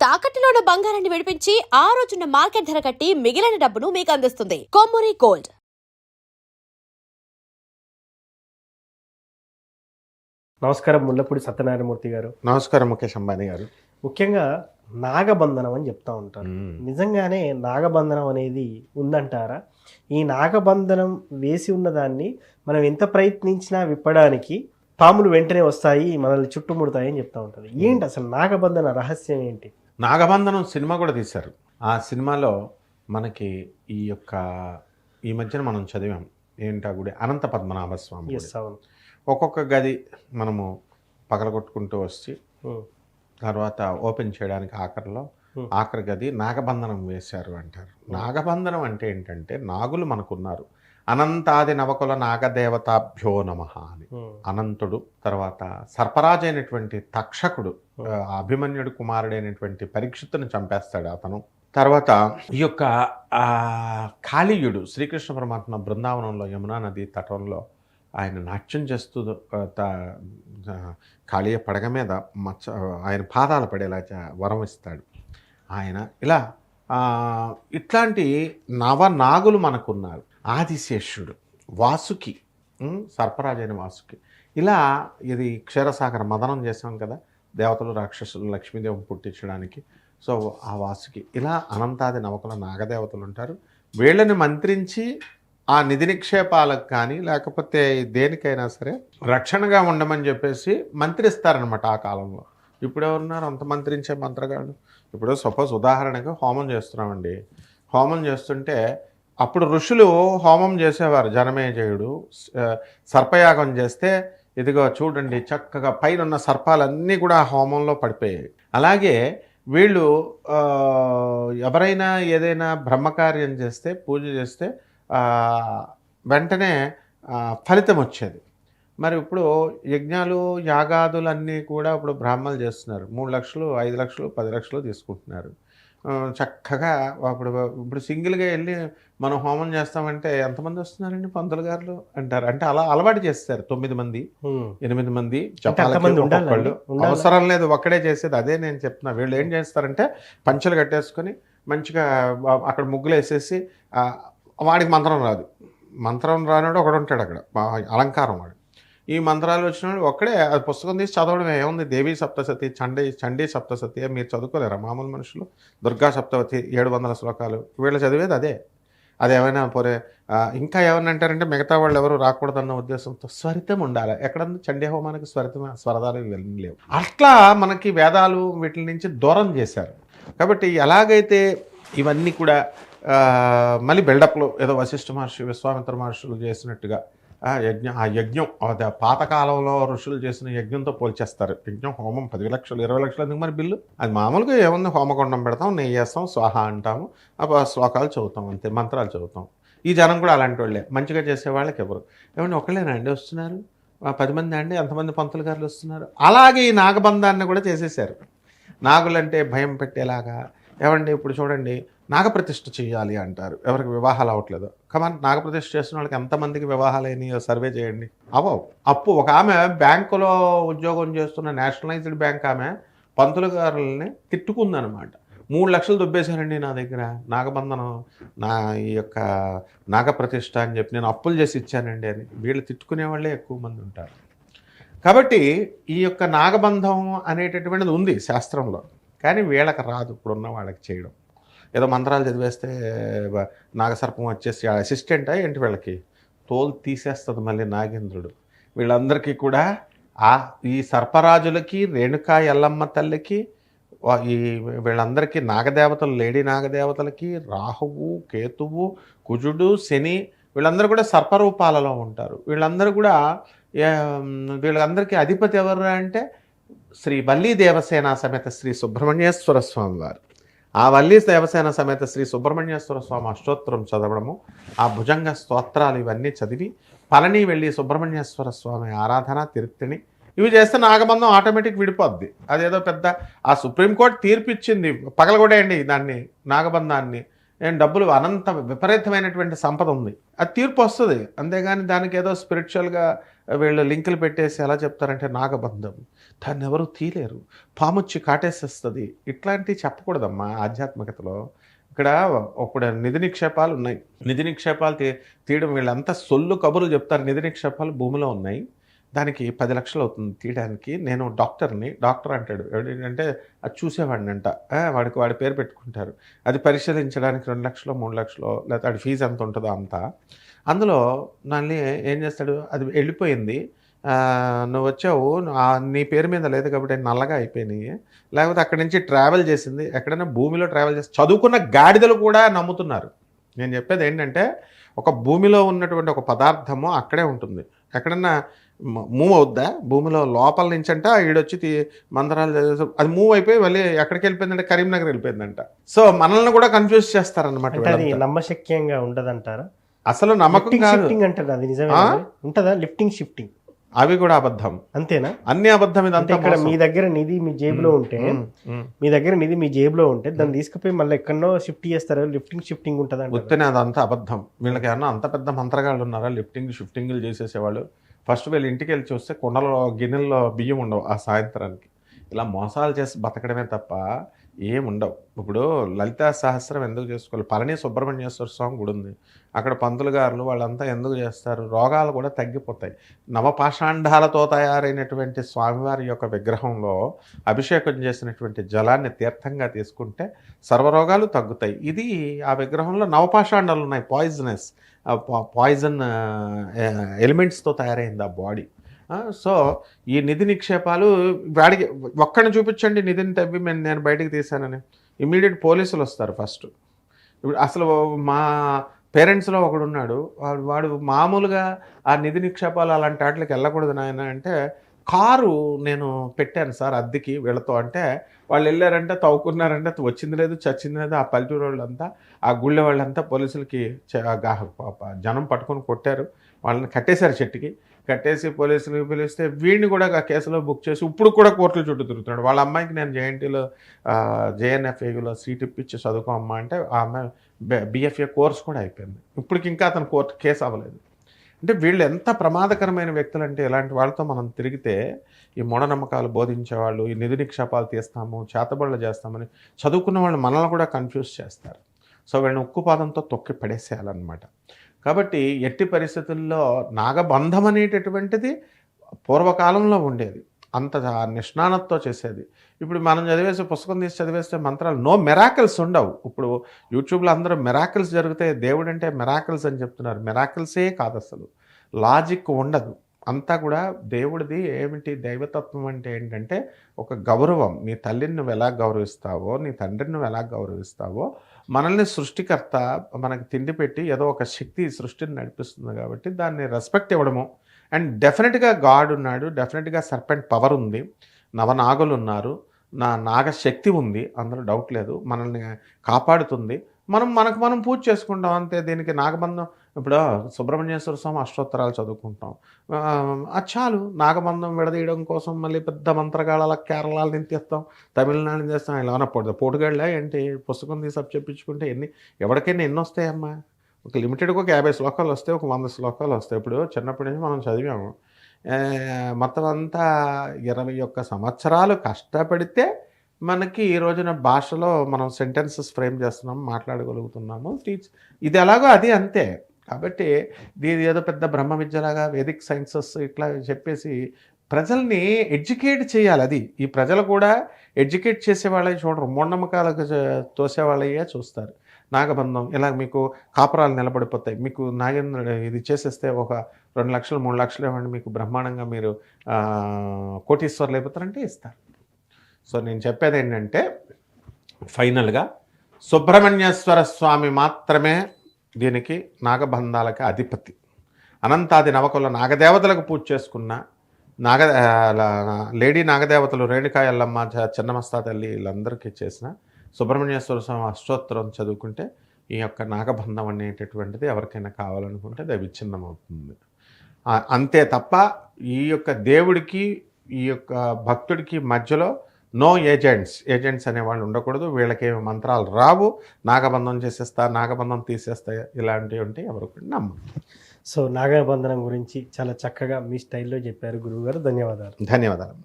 తాకట్టులో ఉన్న బంగారాన్ని విడిపించి ఆ రోజున్న మార్కెట్ ధర కట్టి మిగిలిన డబ్బును మీకు అందిస్తుంది కొమ్మూరి గోల్డ్. నమస్కారం ముల్లపూడి సత్యనారాయణమూర్తి గారు. నమస్కారం ముఖేష్ అంబానీ గారు. ముఖ్యంగా నాగబంధనం అని చెప్తా ఉంటారు. నిజంగానే నాగబంధనం అనేది ఉందంటారా? ఈ నాగబంధనం వేసి ఉన్నదాన్ని మనం ఎంత ప్రయత్నించినా విప్పడానికి పాములు వెంటనే వస్తాయి, మనల్ని చుట్టుముడతాయి అని చెప్తా ఉంటుంది. ఏంటి అసలు నాగబంధన రహస్యం ఏంటి? నాగబంధనం సినిమా కూడా తీశారు. ఆ సినిమాలో మనకి ఈ మధ్యన మనం చదివాం ఏంటా గుడి, అనంత పద్మనాభ స్వామి. ఒక్కొక్క గది మనము పగలగొట్టుకుంటూ వచ్చి తర్వాత ఓపెన్ చేయడానికి ఆఖరి గది నాగబంధనం వేశారు అంటారు. నాగబంధనం అంటే ఏంటంటే, నాగులు మనకున్నారు. అనంతాది నవకుల నాగదేవతాభ్యో నమః అని అనంతుడు, తర్వాత సర్పరాజు అయినటువంటి తక్షకుడు, అభిమన్యుడు కుమారుడైనటువంటి పరీక్షిత్తుని చంపేస్తాడు అతను. తర్వాత ఈ యొక్క కాళీయుడు శ్రీకృష్ణ పరమాత్మ బృందావనంలో యమునా నది తటంలో ఆయన నాట్యం చేస్తూ కాళీయ పడగ మీద ఆయన పాదాలు పడేలా వరం ఇస్తాడు ఆయన. ఇలా ఇట్లాంటి నవనాగులు మనకున్నారు. ఆదిశేషుడు, వాసుకి, సర్పరాజైన వాసుకి, ఇలా ఇది క్షీరసాగర మదనం చేసాం కదా, దేవతలు రాక్షసులు లక్ష్మీదేవం పుట్టించడానికి. సో ఆ వాసుకి, ఇలా అనంతాది నవకుల నాగదేవతలు ఉంటారు. వీళ్ళని మంత్రించి ఆ నిధి నిక్షేపాలకు కానీ లేకపోతే దేనికైనా సరే రక్షణగా ఉండమని చెప్పేసి మంత్రిస్తారనమాట ఆ కాలంలో. ఇప్పుడు ఎవరున్నారు అంత మంత్రించే మంత్రగాళ్ళు? ఇప్పుడు సపోజ్ ఉదాహరణగా హోమం చేస్తున్నామండి. హోమం చేస్తుంటే అప్పుడు ఋషులు హోమం చేసేవారు. జనమేజయుడు సర్పయాగం చేస్తే ఇదిగో చూడండి చక్కగా పైన ఉన్న సర్పాలన్నీ కూడా ఆ హోమంలో పడిపోయాయి. అలాగే వీళ్ళు ఎవరైనా ఏదైనా బ్రహ్మకార్యం చేస్తే, పూజ చేస్తే వెంటనే ఫలితం వచ్చేది. మరి ఇప్పుడు యజ్ఞాలు యాగాదులన్నీ కూడా ఇప్పుడు బ్రాహ్మణులు చేస్తున్నారు. 3 లక్షలు 5 లక్షలు 10 లక్షలు తీసుకుంటున్నారు. చక్కగా ఇప్పుడు సింగిల్గా వెళ్ళి మనం హోమం చేస్తామంటే ఎంతమంది వస్తున్నారండి? పంతులు గారులు అంటారు. అంటే అలా అలవాటు చేస్తారు. 9 మంది 8 మంది ఒక్కొక్కళ్ళు. అవసరం లేదు, ఒక్కడే చేసేది. అదే నేను చెప్తున్నా. వీళ్ళు ఏం చేస్తారంటే పంచెలు కట్టేసుకొని మంచిగా అక్కడ ముగ్గులు వేసేసి, వాడికి మంత్రం రాదు. మంత్రం రానివాడు ఒకడు ఉంటాడు అక్కడ, అలంకారం వాడు. ఈ మంత్రాలు వచ్చినప్పుడు ఒక్కడే అది పుస్తకం తీసి చదవడం ఏముంది? దేవీ సప్తసతి, చండీ సప్తసతి మీరు చదువుకోలేరా మామూలు మనుషులు? దుర్గా సప్తవతి 700 శ్లోకాలు వీళ్ళు చదివేది అదే. అదేమైనా పోరే ఇంకా ఏమన్నా అంటారంటే మిగతా వాళ్ళు ఎవరు రాకూడదన్న ఉద్దేశంతో స్వరితం ఉండాలి. ఎక్కడన్నా చండీ హోమానికి స్వరదాలు లేవు. అట్లా మనకి వేదాలు వీటి నుంచి దూరం చేశారు. కాబట్టి ఎలాగైతే ఇవన్నీ కూడా మళ్ళీ బిల్డప్లో ఏదో వశిష్ఠ మహర్షి, విశ్వామిత్ర మహర్షులు చేసినట్టుగా ఆ యజ్ఞం పాతకాలంలో ఋషులు చేసిన యజ్ఞంతో పోల్చేస్తారు. యజ్ఞం హోమం 10 లక్షలు 20 లక్షలు ఎందుకు మరి బిల్లు? అది మామూలుగా ఏముంది, హోమకొండం పెడతాం, నెయ్యి వేస్తాం, స్వాహ అంటాము, శ్లోకాలు చదువుతాం, అంతే, మంత్రాలు చదువుతాం. ఈ జనం కూడా అలాంటి వాళ్ళే. మంచిగా చేసే వాళ్ళకి ఎవరు ఏమంటే ఒకళ్ళేనా అండి వస్తున్నారు? 10 మంది అండి? ఎంతమంది పంతులు గారులు వస్తున్నారు? అలాగే ఈ నాగబంధాన్ని కూడా చేసేసారు. నాగులంటే భయం పెట్టేలాగా. ఏమండి ఇప్పుడు చూడండి, నాగప్రతిష్ఠ చేయాలి అంటారు. ఎవరికి వివాహాలు అవ్వట్లేదు. కమాన్, నాగప్రతిష్ఠ చేస్తున్న వాళ్ళకి ఎంతమందికి వివాహాలు అయినాయో సర్వే చేయండి. అప్పు ఒక ఆమె బ్యాంకులో ఉద్యోగం చేస్తున్న నేషనలైజ్డ్ బ్యాంక్ ఆమె పంతులు గారులని తిట్టుకుందనమాట. 3 లక్షలు దొబ్బేశారండి నా దగ్గర, నాగబంధనం, ఈ యొక్క నాగప్రతిష్ఠ అని చెప్పి నేను అప్పులు చేసి ఇచ్చానండి అని. వీళ్ళు తిట్టుకునే వాళ్ళే ఎక్కువ మంది ఉంటారు. కాబట్టి ఈ యొక్క నాగబంధం అనేటటువంటిది ఉంది శాస్త్రంలో, కానీ వీళ్ళకి రాదు ఇప్పుడున్న వాళ్ళకి చేయడం. ఏదో మంత్రాలు చదివేస్తే నాగసర్పం వచ్చేసి అసిస్టెంటా ఏంటి? వీళ్ళకి తోలు తీసేస్తుంది మళ్ళీ నాగేంద్రుడు. వీళ్ళందరికీ కూడా ఈ సర్పరాజులకి, రేణుకా ఎల్లమ్మ తల్లికి, వీళ్ళందరికీ నాగదేవతలు, లేడీ నాగదేవతలకి రాహువు, కేతువు, కుజుడు, శని, వీళ్ళందరూ కూడా సర్పరూపాలలో ఉంటారు. వీళ్ళందరికీ అధిపతి ఎవరు అంటే శ్రీ వల్లీ దేవసేన సమేత శ్రీ సుబ్రహ్మణ్యేశ్వర స్వామి వారు. ఆ వల్లీ దేవసేన సమేత శ్రీ సుబ్రహ్మణ్యేశ్వర స్వామి అష్టోత్తరం చదవడము, ఆ భుజంగ స్తోత్రాలు ఇవన్నీ చదివి పళని వెళ్ళి సుబ్రహ్మణ్యేశ్వర స్వామి ఆరాధన, తిరుత్తని ఇవి చేస్తే నాగబంధం ఆటోమేటిక్ విడిపోద్ది. అదేదో పెద్ద ఆ సుప్రీంకోర్టు తీర్పు ఇచ్చింది, పగలగొడేయండి దాన్ని, నాగబంధాన్ని, ఏం డబ్బులు అనంత విపరీతమైనటువంటి సంపద ఉంది, అది తీర్పు వస్తుంది. అంతేగాని దానికి ఏదో స్పిరిచువల్గా వీళ్ళు లింకులు పెట్టేసి ఎలా చెప్తారంటే నాగబంధం, దాన్ని ఎవరు తీయలేరు, పాముచ్చి కాటేసేస్తుంది, ఇట్లాంటివి చెప్పకూడదమ్మా ఆధ్యాత్మికతలో. ఇక్కడ ఇప్పుడు నిధి నిక్షేపాలు ఉన్నాయి, నిధి నిక్షేపాలు తీయడం వీళ్ళంతా సొల్లు కబుర్లు చెప్తారు. నిధి నిక్షేపాలు భూమిలో ఉన్నాయి, దానికి 10 లక్షలు అవుతుంది తీయడానికి. నేను డాక్టర్ని, డాక్టర్ అంటాడు ఏంటంటే అది చూసేవాడిని అంట, వాడి పేరు పెట్టుకుంటారు. అది పరిశీలించడానికి 2 లక్షలు 3 లక్షలు లేకపోతే వాడి ఫీజు ఎంత ఉంటుందో అంతా. అందులో నన్ను ఏం చేస్తాడు, అది వెళ్ళిపోయింది, నువ్వు వచ్చావు, నీ పేరు మీద లేదు కాబట్టి నల్లగా అయిపోయినాయి, లేకపోతే అక్కడి నుంచి ట్రావెల్ చేసింది, ఎక్కడైనా భూమిలో ట్రావెల్ చేసి చదువుకున్న గాడిదలు కూడా నమ్ముతున్నారు. నేను చెప్పేది ఏంటంటే ఒక భూమిలో ఉన్నటువంటి ఒక పదార్థము అక్కడే ఉంటుంది, ఎక్కడన్నా మూవ్ అవుద్దా భూమిలో లోపల నుంచి అంట, ఈడొచ్చి మందరాలు అది మూవ్ అయిపోయి మళ్ళీ ఎక్కడికి వెళ్ళిపోయిందంటే కరీంనగర్ వెళ్ళిపోయిందంట. సో మనల్ని కూడా కన్ఫ్యూజ్ చేస్తారనమాట. అది నమ్మశక్యంగా ఉండదంటారా? అసలు నమ్మకం కాదు అంటారు, అది నిజమే ఉంటుందా? లిఫ్టింగ్ షిఫ్టింగ్ అవి కూడా అబద్ధం, అంతేనా? అన్ని అబద్ధం. ఇదంతా ఇక్కడ మీ దగ్గర నిధి మీ జేబులో ఉంటే, మీ జేబులో ఉంటే దాన్ని తీసుకుపోయి మళ్ళీ ఎక్కడో షిఫ్ట్ చేస్తారు, లిఫ్టింగ్ షిఫ్టింగ్ ఉంటుంది అంటే గుర్తునే అదంతా అబద్ధం. వీళ్ళకి ఏమన్నా అంత పెద్ద మంత్రగాళ్ళు ఉన్నారా లిఫ్టింగ్ షిఫ్టింగ్లు చేసేసేవాళ్ళు? ఫస్ట్ వీళ్ళు ఇంటికి వెళ్ళి చూస్తే కుండలో గిన్నెల్లో బియ్యం ఉండవు ఆ సాయంత్రానికి. ఇలా మోసాలు చేసి బతకడమే తప్ప ఏముండవు. ఇప్పుడు లలితా సహస్రం ఎందుకు చేసుకోవాలి? పళని సుబ్రహ్మణ్యేశ్వర స్వామి గుడి ఉంది, అక్కడ పంతులు గారులు వాళ్ళంతా ఎందుకు చేస్తారు? రోగాలు కూడా తగ్గిపోతాయి. నవపాషాండాలతో తయారైనటువంటి స్వామివారి యొక్క విగ్రహంలో అభిషేకం చేసినటువంటి జలాన్ని తీర్థంగా తీసుకుంటే సర్వరోగాలు తగ్గుతాయి. ఇది ఆ విగ్రహంలో నవపాషాండాలు ఉన్నాయి, పాయిజన్ ఎలిమెంట్స్తో తయారైంది ఆ బాడీ. సో ఈ నిధి నిక్షేపాలు వాడికి ఒక్కడిని చూపించండి నిధిని తవ్వి నేను బయటకు తీశానని, ఇమ్మీడియట్ పోలీసులు వస్తారు ఫస్ట్. ఇప్పుడు అసలు మా పేరెంట్స్లో ఒకడు ఉన్నాడు, వాడు మామూలుగా ఆ నిధి నిక్షేపాలు అలాంటి వాటికి వెళ్ళకూడదు నాయన అంటే, కారు నేను పెట్టాను సార్ అద్దెకి వీళ్ళతో అంటే, వాళ్ళు వెళ్ళారంటే తవ్వుకున్నారంటే వచ్చింది లేదు చచ్చింది లేదు. ఆ పల్లెటూరు వాళ్ళంతా, ఆ గుళ్ళ వాళ్ళంతా పోలీసులకి జనం పట్టుకొని కొట్టారు, వాళ్ళని కట్టేశారు, చెట్టుకి కట్టేసి పోలీసులు పిలిస్తే వీడిని కూడా ఆ కేసులో బుక్ చేసి ఇప్పుడు కూడా కోర్టుల చుట్టూ తిరుగుతున్నాడు. వాళ్ళ అమ్మాయికి నేను జేఎన్టీలో జేఎన్ఎఫ్ఏలో సీట్ ఇప్పించి చదువుకో అమ్మ అంటే ఆ అమ్మాయి బిఎఫ్ఏ కోర్స్ కూడా అయిపోయింది, ఇప్పటికి ఇంకా అతను కోర్టు కేసు అవ్వలేదు. అంటే వీళ్ళు ఎంత ప్రమాదకరమైన వ్యక్తులు అంటే, ఇలాంటి వాళ్ళతో మనం తిరిగితే ఈ మూఢనమ్మకాలు బోధించేవాళ్ళు, ఈ నిధి నిక్షేపాలు తీస్తాము చేతబడులు చేస్తామని చదువుకున్న వాళ్ళు మనల్ని కూడా కన్ఫ్యూజ్ చేస్తారు. సో వీళ్ళని ఉక్కుపాదంతో తొక్కి పడేసేయాలన్నమాట. కాబట్టి ఎట్టి పరిస్థితుల్లో నాగబంధం అనేటటువంటిది పూర్వకాలంలో ఉండేది, అంత నిష్ణానతతో చేసేది. ఇప్పుడు మనం చదివేసి పుస్తకం తీసి చదివేస్తే మంత్రాలు నో మెరాకిల్స్ ఉండవు. ఇప్పుడు యూట్యూబ్లో అందరూ మెరాకిల్స్ జరుగుతాయి, దేవుడు అంటే మెరాకిల్స్ అని చెప్తున్నారు. మెరాకిల్సే కాదు, అసలు లాజిక్ ఉండదు. అంతా కూడా దేవుడిది ఏమిటి, దైవతత్వం అంటే ఏంటంటే ఒక గౌరవం. నీ తల్లిని నువ్వు ఎలా గౌరవిస్తావో, నీ తండ్రిని నువ్వు ఎలా గౌరవిస్తావో, మనల్ని సృష్టికర్త మనకి తిండి పెట్టి ఏదో ఒక శక్తి సృష్టిని నడిపిస్తుంది కాబట్టి దాన్ని రెస్పెక్ట్ ఇవ్వడము. అండ్ డెఫినెట్గా గాడ్ ఉన్నాడు, డెఫినెట్గా సర్పెంట్ పవర్ ఉంది, నవనాగులు ఉన్నారు, నాగశక్తి ఉంది, అందులో డౌట్ లేదు, మనల్ని కాపాడుతుంది. మనకు మనం పూజ చేసుకుంటాం అంతే. దీనికి నాగబంధం, ఇప్పుడు సుబ్రహ్మణ్యేశ్వర స్వామి అష్టోత్తరాలు చదువుకుంటాం, అది చాలు. నాగబంధం విడదీయడం కోసం మళ్ళీ పెద్ద మంత్రగాళ్ళ కేరళాలు నింతేస్తాం, తమిళనాడు చేస్తాం. ఇలా అనకూడదు, పోటుగాళ్ళ ఏంటి పుస్తకం తీసి చెప్పించుకుంటే ఎవరికైనా ఎన్ని వస్తాయమ్మా? ఒక లిమిటెడ్గా ఒక 50 శ్లోకాలు వస్తాయి, ఒక 100 శ్లోకాలు వస్తాయి. ఇప్పుడు చిన్నప్పటి నుంచి మనం చదివాము, మొత్తం అంతా 21 సంవత్సరాలు కష్టపడితే మనకి ఈ రోజున భాషలో మనం సెంటెన్సెస్ ఫ్రేమ్ చేస్తున్నాం, మాట్లాడగలుగుతున్నాము, ఇది ఎలాగో అది అంతే. కాబట్టి దీని ఏదో పెద్ద బ్రహ్మ విద్యలాగా వేదిక్ సైన్సెస్ ఇట్లా చెప్పేసి ప్రజల్ని ఎడ్యుకేట్ చేయాలి. అది ఈ ప్రజలు కూడా ఎడ్యుకేట్ చేసేవాళ్ళే చూడరు, మూఢనమ్మకాలకు తోసేవాళ్ళయ్యే చూస్తారు. నాగబంధం ఇలా మీకు కాపురాలు నిలబడిపోతాయి, మీకు నాగేంద్ర ఇది చేసేస్తే ఒక 2 లక్షలు 3 లక్షలు ఇవ్వండి, మీకు బ్రహ్మాండంగా మీరు కోటీశ్వర్లు అయిపోతారంటే ఇస్తారు. సో నేను చెప్పేది ఏంటంటే ఫైనల్గా సుబ్రహ్మణ్యేశ్వర స్వామి మాత్రమే దీనికి నాగబంధాలకి అధిపతి. అనంతాది నవకుల నాగదేవతలకు పూజ చేసుకున్న లేడీ నాగదేవతలు రేణుకా ఎల్లమ్మ, చిన్నమస్తా తల్లి వీళ్ళందరికీ చేసిన సుబ్రహ్మణ్యేశ్వర స్వామి అష్టోత్తరం చదువుకుంటే ఈ యొక్క నాగబంధం అనేటటువంటిది ఎవరికైనా కావాలనుకుంటే అది విచ్ఛిన్నమవుతుంది. అంతే తప్ప ఈ యొక్క దేవుడికి ఈ యొక్క భక్తుడికి మధ్యలో నో ఏజెంట్స్ అనేవాళ్ళు ఉండకూడదు. వీళ్ళకేమి మంత్రాలు రావు, నాగబంధం చేసేస్తా, నాగబంధం తీసేస్తా, ఇలాంటివి ఉంటే ఎవరు కూడా నమ్మరు. సో నాగబంధనం గురించి చాలా చక్కగా మీ స్టైల్లో చెప్పారు గురువుగారు. ధన్యవాదాలు. ధన్యవాదాలు.